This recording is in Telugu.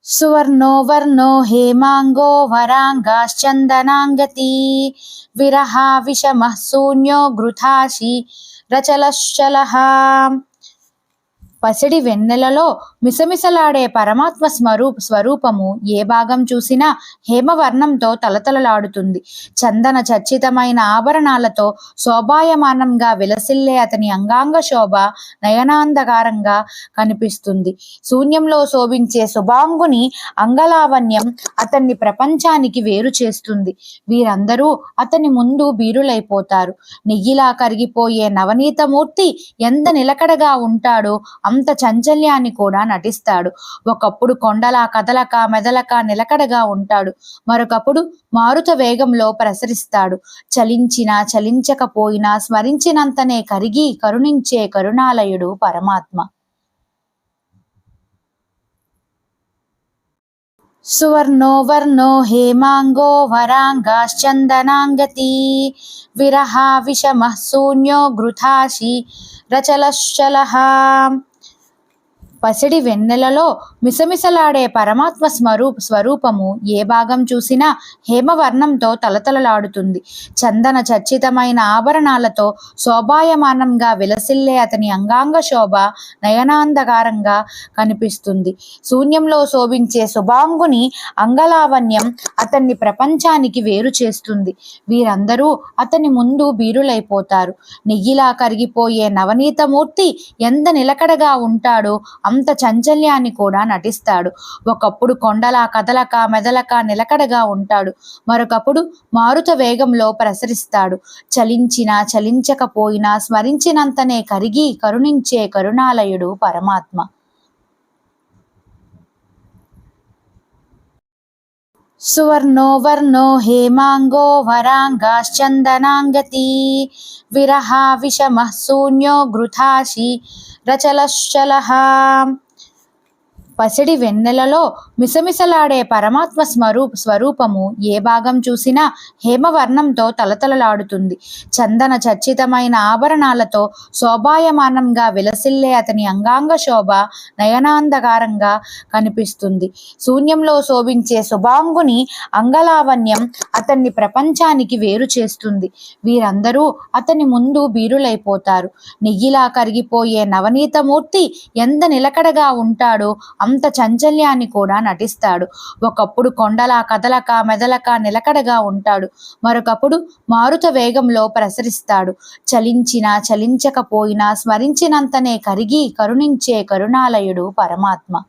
సువర్ణో వర్ణో హేమాంగో వరాంగాశ్చందనాంగతి విరహా విషమః శూన్యో గృథాశి రచలశ్చలః. పసిడి వెన్నెలలో మిసమిసలాడే పరమాత్మ స్వరూపము ఏ భాగం చూసినా హేమవర్ణంతో తలతలలాడుతుంది. చందన చర్చితమైన ఆభరణాలతో శోభాయమానంగా విలసిల్లే అతని అంగాంగ శోభ నయనాంధకారంగా కనిపిస్తుంది. శూన్యంలో శోభించే శుభాంగుని అంగలావణ్యం అతన్ని ప్రపంచానికి వేరు చేస్తుంది. వీరందరూ అతని ముందు బీరులైపోతారు. నెయ్యిలా కరిగిపోయే నవనీతమూర్తి ఎంత నిలకడగా ఉంటాడో అంత చంచల్యాన్ని కూడా నటిస్తాడు. ఒకప్పుడు కొండలా కదలక మెదలక నిలకడగా ఉంటాడు. మరొకప్పుడు మారుత వేగంలో ప్రసరిస్తాడు. చలించినా చలించకపోయినా స్మరించినంతనే కరిగి కరుణించే కరుణాలయుడు పరమాత్మ. సువర్ణో వర్ణో హేమాంగో వరాంగాశ్చందనాంగతి విరహా విషమః శూన్యో గృథాశి రచలశ్చలః. పసిడి వెన్నెలలో మిసమిసలాడే పరమాత్మ స్వరూపము ఏ భాగం చూసినా హేమవర్ణంతో తలతలలాడుతుంది. చందన చర్చితమైన ఆభరణాలతో శోభాయమానంగా విలసిల్లే అతని అంగాంగ శోభ నయనాంధకారంగా కనిపిస్తుంది. శూన్యంలో శోభించే శుభాంగుని అంగలావణ్యం అతన్ని ప్రపంచానికి వేరు చేస్తుంది. వీరందరూ అతని ముందు బీరులైపోతారు. నెయ్యిలా కరిగిపోయే నవనీతమూర్తి ఎంత నిలకడగా ఉంటాడో అంత చంచల్యాన్ని కూడా నటిస్తాడు. ఒకప్పుడు కొండలా కదలక మెదలక నిలకడగా ఉంటాడు. మరొకప్పుడు మారుత వేగంలో ప్రసరిస్తాడు. చలించినా చలించకపోయినా స్మరించినంతనే కరిగి కరుణించే కరుణాలయుడు పరమాత్మ. సువర్ణో వర్ణో హేమాంగో వరాంగాశ్చందనాంగతి విరహా విషమః శూన్యో గృథాశి రచలశ్చలః. పసిడి వెన్నెలలో మిసమిసలాడే పరమాత్మ స్వరూపము ఏ భాగం చూసినా హేమవర్ణంతో తలతలలాడుతుంది. చందన చర్చితమైన ఆభరణాలతో శోభాయమానంగా విలసిల్లే అతని అంగాంగ శోభ నయనాంధకారంగా కనిపిస్తుంది. శూన్యంలో శోభించే శుభాంగుని అంగలావణ్యం అతన్ని ప్రపంచానికి వేరు చేస్తుంది. వీరందరూ అతని ముందు బీరులైపోతారు. నెయ్యిలా కరిగిపోయే నవనీతమూర్తి ఎంత నిలకడగా ఉంటాడో అంత చంచల్యాన్ని కూడా నటిస్తాడు. ఒకప్పుడు కొండలా కదలక మెదలక నిలకడగా ఉంటాడు. మరొకప్పుడు మారుత వేగంలో ప్రసరిస్తాడు. చలించినా చలించకపోయినా స్మరించినంతనే కరిగి కరుణించే కరుణాలయుడు పరమాత్మ.